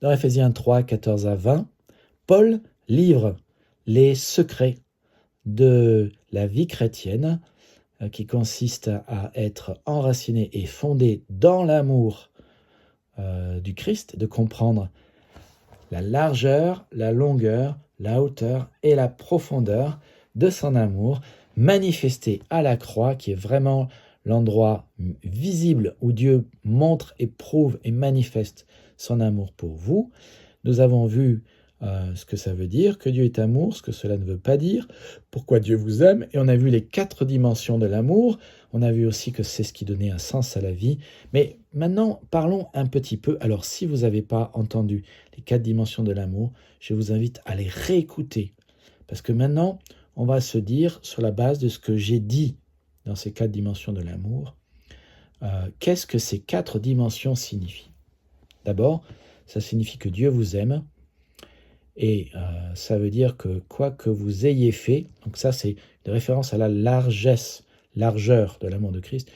Dans Ephésiens 3, 14 à 20, Paul livre les secrets de la vie chrétienne qui consiste à être enraciné et fondé dans l'amour du Christ, de comprendre la largeur, la longueur, la hauteur et la profondeur de son amour, manifesté à la croix, qui est vraiment l'endroit visible où Dieu montre et prouve et manifeste son amour pour vous. Nous avons vu ce que ça veut dire, que Dieu est amour, ce que cela ne veut pas dire, pourquoi Dieu vous aime, et on a vu les 4 dimensions de l'amour, on a vu aussi que c'est ce qui donnait un sens à la vie, mais maintenant parlons un petit peu, alors si vous n'avez pas entendu les 4 dimensions de l'amour, je vous invite à les réécouter, parce que maintenant on va se dire, sur la base de ce que j'ai dit dans ces 4 dimensions de l'amour, qu'est-ce que ces 4 dimensions signifient. D'abord, ça signifie que Dieu vous aime, et ça veut dire que quoi que vous ayez fait, donc ça c'est une référence à la largeur de l'amour de Christ,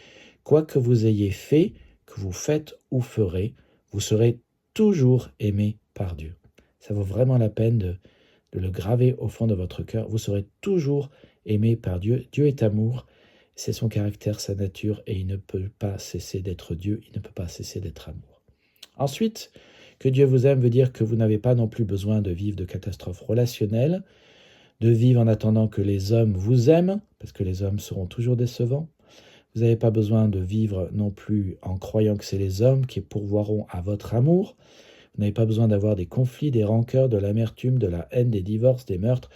quoi que vous ayez fait, que vous faites ou ferez, vous serez toujours aimé par Dieu. Ça vaut vraiment la peine de le graver au fond de votre cœur. Vous serez toujours aimé par Dieu. Dieu est amour, c'est son caractère, sa nature, et il ne peut pas cesser d'être Dieu, il ne peut pas cesser d'être amour. Ensuite, que Dieu vous aime veut dire que vous n'avez pas non plus besoin de vivre de catastrophes relationnelles, de vivre en attendant que les hommes vous aiment, parce que les hommes seront toujours décevants. Vous n'avez pas besoin de vivre non plus en croyant que c'est les hommes qui pourvoiront à votre amour. Vous n'avez pas besoin d'avoir des conflits, des rancœurs, de l'amertume, de la haine, des divorces, des meurtres.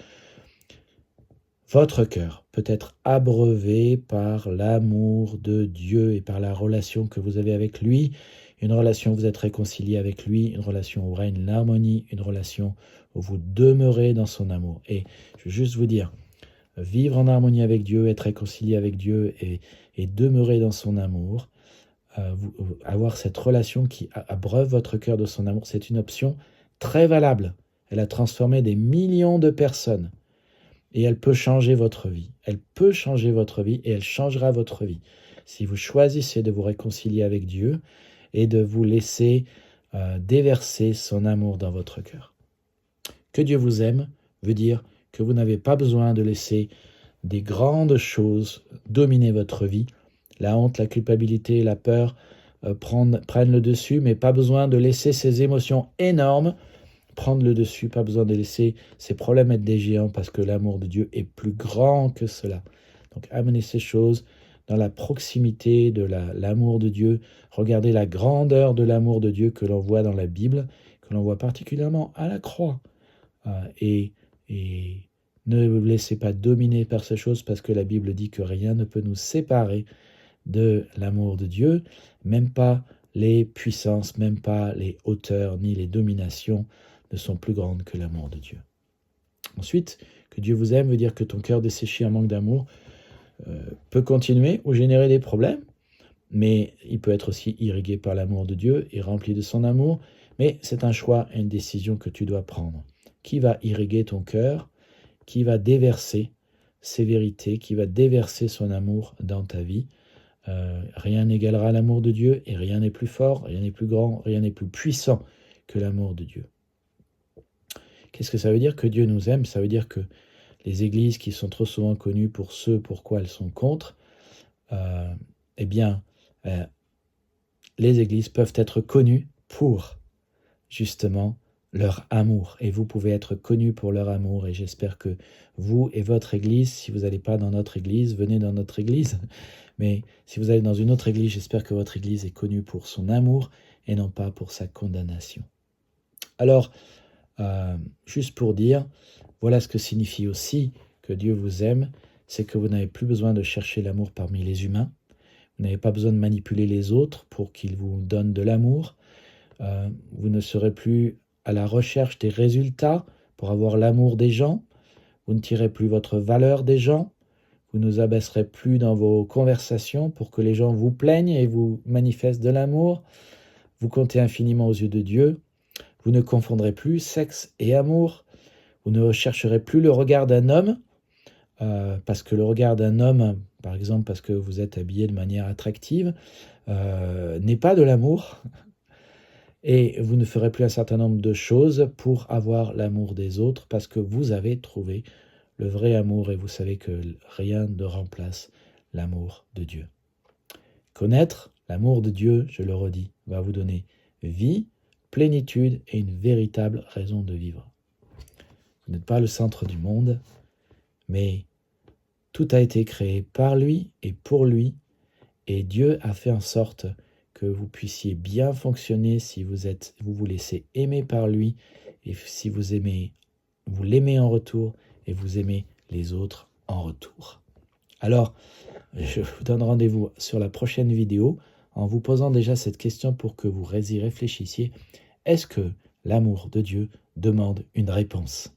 Votre cœur peut être abreuvé par l'amour de Dieu et par la relation que vous avez avec lui. Une relation où vous êtes réconcilié avec lui, une relation où règne l'harmonie, une relation où vous demeurez dans son amour. Et je veux juste vous dire, vivre en harmonie avec Dieu, être réconcilié avec Dieu et demeurer dans son amour, avoir cette relation qui abreuve votre cœur de son amour, c'est une option très valable. Elle a transformé des millions de personnes. Et elle peut changer votre vie. Elle peut changer votre vie et elle changera votre vie. Si vous choisissez de vous réconcilier avec Dieu et de vous laisser déverser son amour dans votre cœur. Que Dieu vous aime veut dire que vous n'avez pas besoin de laisser des grandes choses dominer votre vie. La honte, la culpabilité, la peur prennent le dessus, mais pas besoin de laisser ces émotions énormes prendre le dessus, pas besoin de laisser ces problèmes être des géants parce que l'amour de Dieu est plus grand que cela. Donc amenez ces choses dans la proximité de l'amour de Dieu. Regardez la grandeur de l'amour de Dieu que l'on voit dans la Bible, que l'on voit particulièrement à la croix. Et ne vous laissez pas dominer par ces choses parce que la Bible dit que rien ne peut nous séparer de l'amour de Dieu, même pas les puissances, même pas les hauteurs ni les dominations ne sont plus grandes que l'amour de Dieu. Ensuite, que Dieu vous aime veut dire que ton cœur desséché en manque d'amour peut continuer ou générer des problèmes, mais il peut être aussi irrigué par l'amour de Dieu et rempli de son amour, mais c'est un choix et une décision que tu dois prendre. Qui va irriguer ton cœur? Qui va déverser ses vérités? Qui va déverser son amour dans ta vie? Rien n'égalera l'amour de Dieu et rien n'est plus fort, rien n'est plus grand, rien n'est plus puissant que l'amour de Dieu. Qu'est-ce que ça veut dire que Dieu nous aime? Ça veut dire que les églises qui sont trop souvent connues pour ce pourquoi elles sont contre, eh bien, les églises peuvent être connues pour justement leur amour. Et vous pouvez être connus pour leur amour. Et j'espère que vous et votre église, si vous n'allez pas dans notre église, venez dans notre église. Mais si vous allez dans une autre église, j'espère que votre église est connue pour son amour et non pas pour sa condamnation. Alors, juste pour dire, voilà ce que signifie aussi que Dieu vous aime, c'est que vous n'avez plus besoin de chercher l'amour parmi les humains, vous n'avez pas besoin de manipuler les autres pour qu'ils vous donnent de l'amour, vous ne serez plus à la recherche des résultats pour avoir l'amour des gens, vous ne tirez plus votre valeur des gens, vous ne vous abaisserez plus dans vos conversations pour que les gens vous plaignent et vous manifestent de l'amour, vous comptez infiniment aux yeux de Dieu, vous ne confondrez plus sexe et amour, vous ne rechercherez plus le regard d'un homme, parce que le regard d'un homme, par exemple parce que vous êtes habillé de manière attractive, n'est pas de l'amour. et vous ne ferez plus un certain nombre de choses pour avoir l'amour des autres parce que vous avez trouvé le vrai amour et vous savez que rien ne remplace l'amour de Dieu. Connaître l'amour de Dieu, je le redis, va vous donner vie, plénitude et une véritable raison de vivre. Vous n'êtes pas le centre du monde, mais tout a été créé par lui et pour lui, et Dieu a fait en sorte que vous puissiez bien fonctionner si vous vous laissez aimer par lui, et si vous l'aimez en retour, et vous aimez les autres en retour. Alors, je vous donne rendez-vous sur la prochaine vidéo en vous posant déjà cette question pour que vous y réfléchissiez. Est-ce que l'amour de Dieu demande une réponse ?